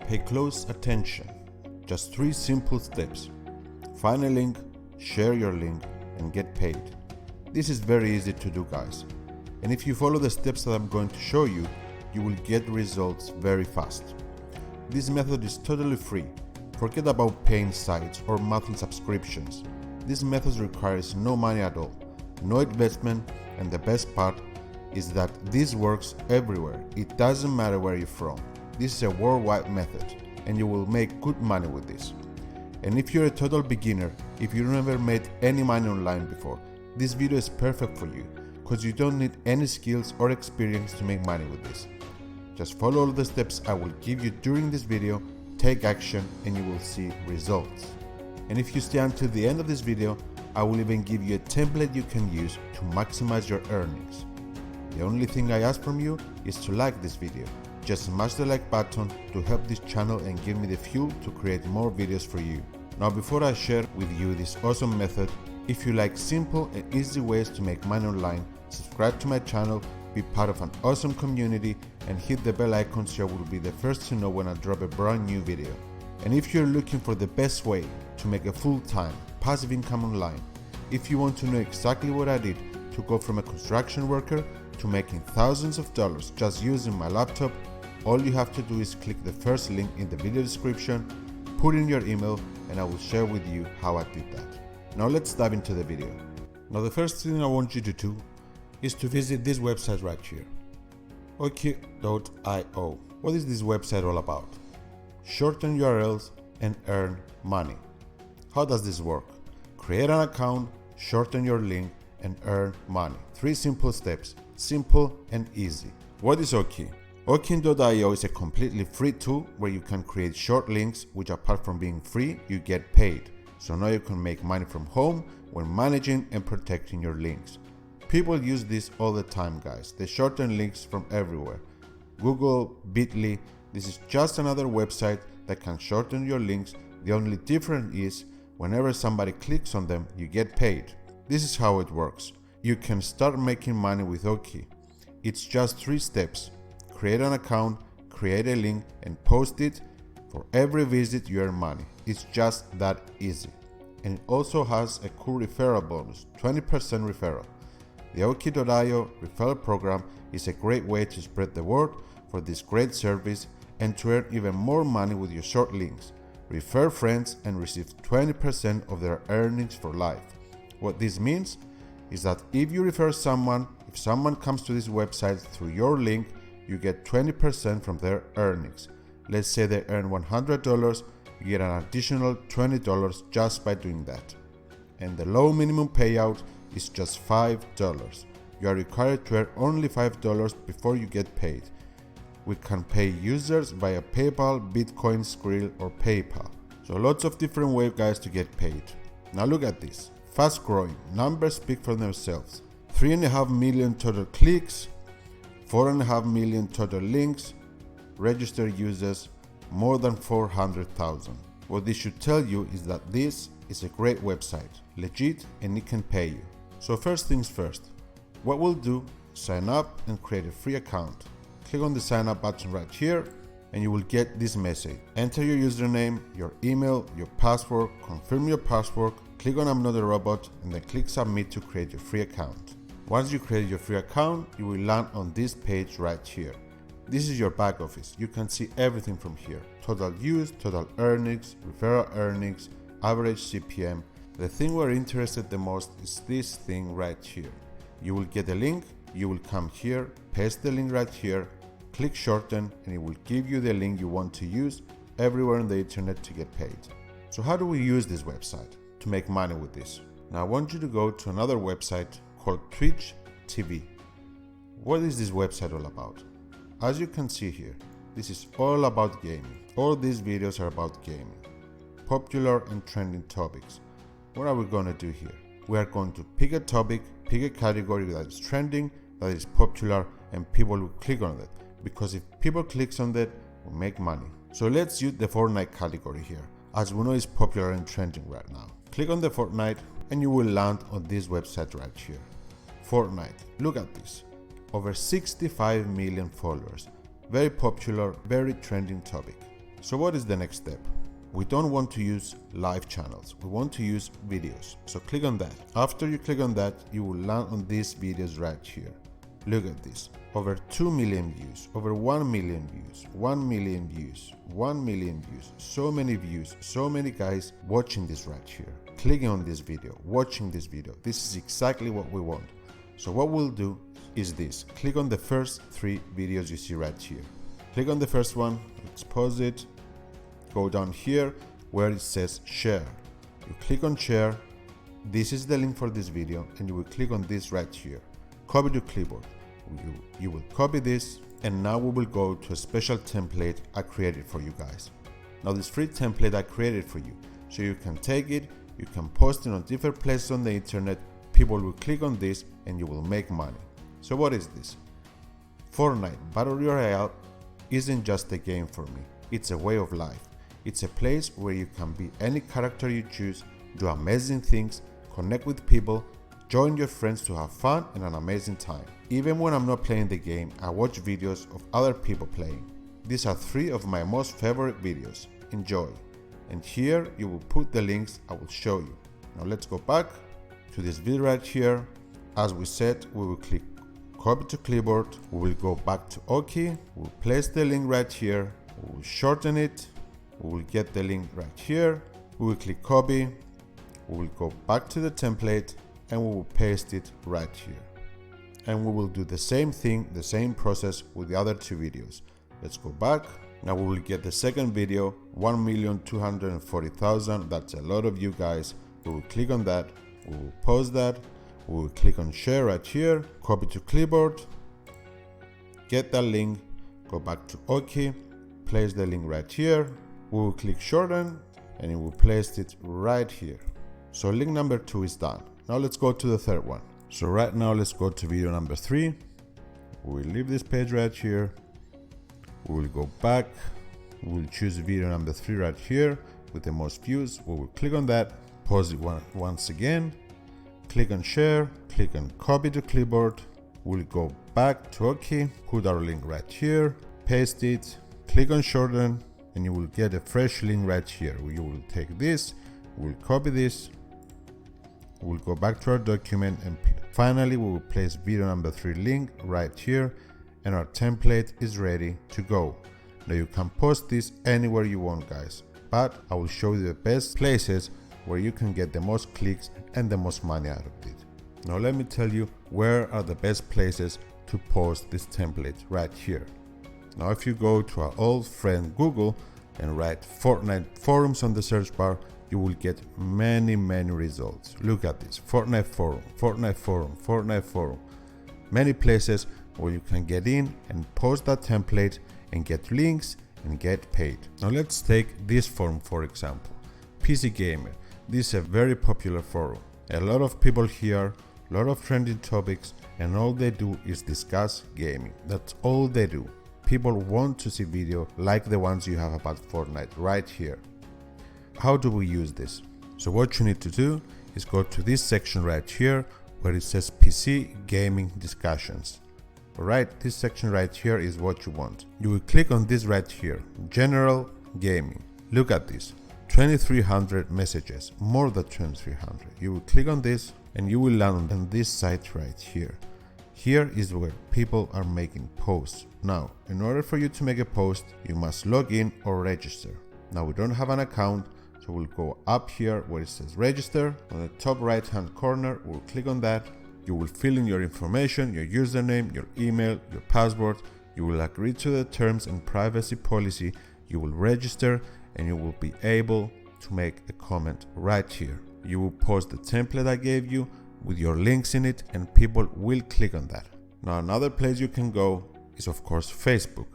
Pay close attention. Just 3 simple steps. Find a link, share your link, and get paid. This is very easy to do, guys. And if you follow the steps that I'm going to show you, you will get results very fast. This method is totally free. Forget about paying sites or monthly subscriptions. This method requires no money at all, no investment, and the best part is that this works everywhere. It doesn't matter where you're from. This is a worldwide method and you will make good money with this. And if you're a total beginner, if you've never made any money online before, this video is perfect for you because you don't need any skills or experience to make money with this. Just follow all the steps I will give you during this video, take action, and you will see results. And if you stay until the end of this video, I will even give you a template you can use to maximize your earnings. The only thing I ask from you is to like this video. Just smash the like button to help this channel and give me the fuel to create more videos for you. Now before I share with you this awesome method, if you like simple and easy ways to make money online, subscribe to my channel, be part of an awesome community, and hit the bell icon so you will be the first to know when I drop a brand new video. And if you're looking for the best way to make a full-time passive income online, if you want to know exactly what I did to go from a construction worker to making thousands of dollars just using my laptop, all you have to do is click the first link in the video description, put in your email, and I will share with you how I did that. Now let's dive into the video. Now the first thing I want you to do is to visit this website right here, Oki.io. What is this website all about? Shorten URLs and earn money. How does this work? Create an account, shorten your link, and earn money. 3 simple steps, simple and easy. What is Oki? Oki.io is a completely free tool where you can create short links which, apart from being free, you get paid. So now you can make money from home when managing and protecting your links. People use this all the time, guys. They shorten links from everywhere. Google, Bitly, this is just another website that can shorten your links. The only difference is whenever somebody clicks on them, you get paid. This is how it works. You can start making money with Oki. It's just 3 steps. Create an account, create a link, and post it. For every visit you earn money. It's just that easy. And it also has a cool referral bonus, 20% referral. The Oki.io referral program is a great way to spread the word for this great service and to earn even more money with your short links. Refer friends and receive 20% of their earnings for life. What this means is that if you refer someone, if someone comes to this website through your link, you get 20% from their earnings. Let's say they earn $100, you get an additional $20 just by doing that. And the low minimum payout is just $5. You are required to earn only $5 before you get paid. We can pay users via PayPal, Bitcoin, Skrill, or PayPal. So lots of different ways, guys, to get paid. Now look at this. Fast growing. Numbers speak for themselves. 3.5 million total clicks, 4.5 million total links, registered users, more than 400,000. What this should tell you is that this is a great website, legit, and it can pay you. So first things first, what we'll do, sign up and create a free account. Click on the sign up button right here and you will get this message. Enter your username, your email, your password, confirm your password, click on I'm not a robot, and then click submit to create your free account. Once you create your free account, you will land on this page right here. This is your back office. You can see everything from here. Total views, total earnings, referral earnings, average CPM. The thing we're interested the most is this thing right here. You will get a link, you will come here, paste the link right here, click shorten, and it will give you the link you want to use everywhere on the internet to get paid. So how do we use this website to make money with this? Now I want you to go to another website called Twitch TV. What is this website all about? As you can see here, this is all about gaming. All these videos are about gaming. Popular and trending topics. What are we going to do here? We are going to pick a topic, pick a category that is trending, that is popular, and people will click on it. Because if people click on that, we make money. So let's use the Fortnite category here, as we know it's popular and trending right now. Click on the Fortnite and you will land on this website right here. Fortnite, look at this. Over 65 million followers. Very popular, very trending topic. So what is the next step? We don't want to use live channels, we want to use videos. So click on that. After you click on that, you will land on these videos right here. Look at this, over 2 million views, over 1 million views, 1 million views, 1 million views, so many views, so many guys watching this right here, clicking on this video, watching this video. This is exactly what we want. So what we'll do is this, click on the first 3 videos you see right here. Click on the first one, let's pause it, go down here where it says share. You click on share, this is the link for this video, and you will click on this right here, copy to clipboard. You will copy this, and now we will go to a special template I created for you guys. Now this free template I created for you, so you can take it, you can post it on different places on the internet, people will click on this and you will make money. So what is this? Fortnite Battle Royale isn't just a game for me, it's a way of life. It's a place where you can be any character you choose, do amazing things, connect with people, join your friends to have fun and an amazing time. Even when I'm not playing the game, I watch videos of other people playing. These are 3 of my most favorite videos. Enjoy. And here you will put the links I will show you. Now let's go back to this video right here. As we said, we will click copy to clipboard. We will go back to OK. We'll place the link right here. We will shorten it. We will get the link right here. We will click copy. We will go back to the template and we will paste it right here. And we will do the same thing, the same process with the other 2 videos. Let's go back. Now we will get the second video, 1,240,000. That's a lot of you guys. We will click on that. We will pause that. We will click on share right here, copy to clipboard, get that link, go back to OK, place the link right here. We will click shorten and it will place it right here. So link number 2 is done. Now let's go to the third one. So right now let's go to video number 3. We'll leave this page right here. We will go back. We'll choose video number 3 right here with the most views. We will click on that, pause it once again, click on share, click on copy to clipboard. We'll go back to OK, put our link right here, paste it, click on shorten, and you will get a fresh link right here. You will take this, we'll copy this, we'll go back to our document, and finally we will place video number 3 link right here, and our template is ready to go. Now you can post this anywhere you want, guys, but I will show you the best places where you can get the most clicks and the most money out of it. Now let me tell you where are the best places to post this template right here. Now if you go to our old friend Google and write Fortnite forums on the search bar, you will get many results. Look at this, Fortnite forum, Fortnite forum, Fortnite forum. Many places where you can get in and post that template and get links and get paid. Now let's take this forum for example, PC Gamer. This is a very popular forum. A lot of people here, a lot of trending topics, and all they do is discuss gaming. That's all they do. People want to see video like the ones you have about Fortnite right here. How do we use this? So what you need to do is go to this section right here where it says PC Gaming Discussions. Alright, this section right here is what you want. You will click on this right here, General Gaming. Look at this, 2300 messages, more than 2300. You will click on this and you will land on this site right here. Here is where people are making posts. Now, in order for you to make a post, you must log in or register. Now we don't have an account, so we'll go up here where it says register. On the top right hand corner, we'll click on that. You will fill in your information, your username, your email, your password. You will agree to the terms and privacy policy. You will register and you will be able to make a comment right here. You will post the template I gave you with your links in it and people will click on that. Now another place you can go is of course Facebook,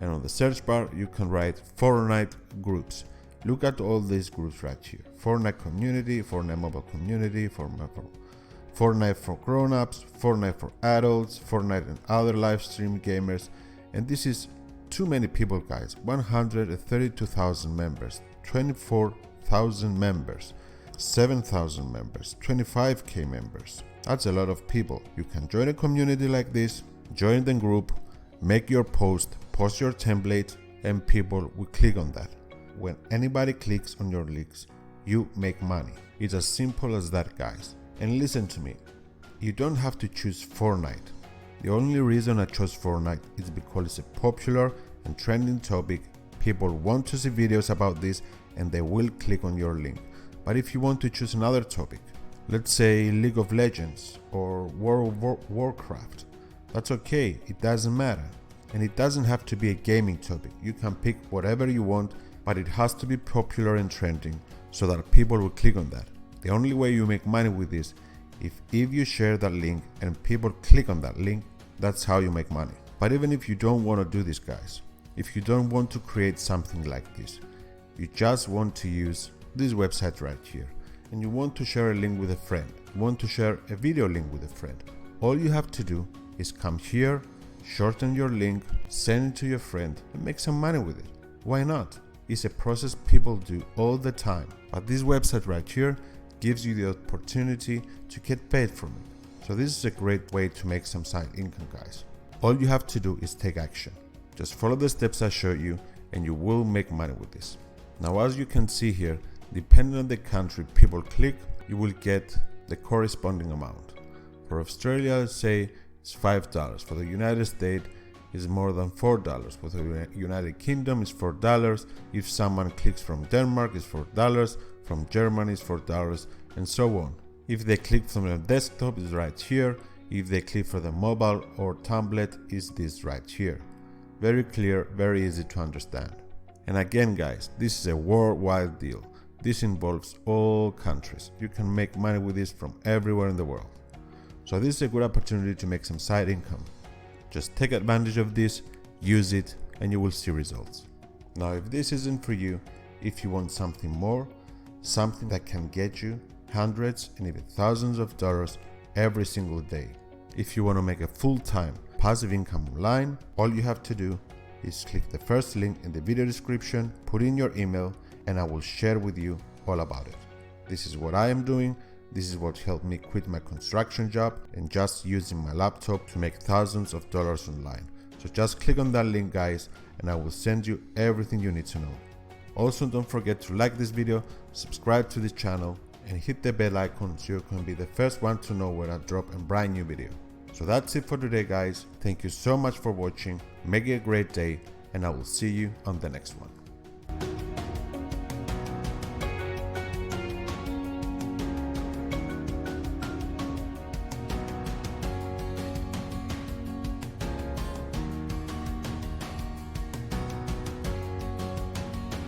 and on the search bar you can write Fortnite groups. Look at all these groups right here. Fortnite community, Fortnite mobile community, Fortnite for grown-ups, Fortnite for adults, Fortnite and other live stream gamers. And this is too many people, guys. 132,000 members, 24,000 members, 7,000 members, 25k members. That's a lot of people. You can join a community like this, join the group, make your post, post your template, and people will click on that. When anybody clicks on your links, you make money. It's as simple as that, guys. And listen to me, you don't have to choose Fortnite. The only reason I chose Fortnite is because it's a popular and trending topic. People want to see videos about this and they will click on your link. But if you want to choose another topic, let's say League of Legends or World of Warcraft, that's okay, it doesn't matter. And it doesn't have to be a gaming topic. You can pick whatever you want, but it has to be popular and trending so that people will click on that. The only way you make money with this, if you share that link and people click on that link, that's how you make money. But even if you don't want to do this, guys, if you don't want to create something like this, you just want to use this website right here, and you want to share a link with a friend, you want to share a video link with a friend, all you have to do is come here, shorten your link, send it to your friend, and make some money with it. Why not? It's a process people do all the time, but this website right here gives you the opportunity to get paid from it. So this is a great way to make some side income, guys. All you have to do is take action. Just follow the steps I showed you and you will make money with this. Now, as you can see here, depending on the country people click, you will get the corresponding amount. For Australia, let's say it's $5. For the United States, it's more than $4. For the United Kingdom, it's $4. If someone clicks from Denmark, it's $4. From Germany, it's $4, and so on. If they click from the desktop, it's right here. If they click for the mobile or tablet, it's this right here. Very clear, very easy to understand. And again, guys, this is a worldwide deal. This involves all countries. You can make money with this from everywhere in the world. So this is a good opportunity to make some side income. Just take advantage of this, use it, and you will see results. Now, if this isn't for you, if you want something more, something that can get you hundreds and even thousands of dollars every single day. If you want to make a full-time passive income online, all you have to do is click the first link in the video description, put in your email, and I will share with you all about it. This is what I am doing. This is what helped me quit my construction job and just using my laptop to make thousands of dollars online. So just click on that link, guys, and I will send you everything you need to know. Also, don't forget to like this video, subscribe to this channel, and hit the bell icon so you can be the first one to know when I drop a brand new video. So that's it for today, guys. Thank you so much for watching. Make it a great day, and I will see you on the next one.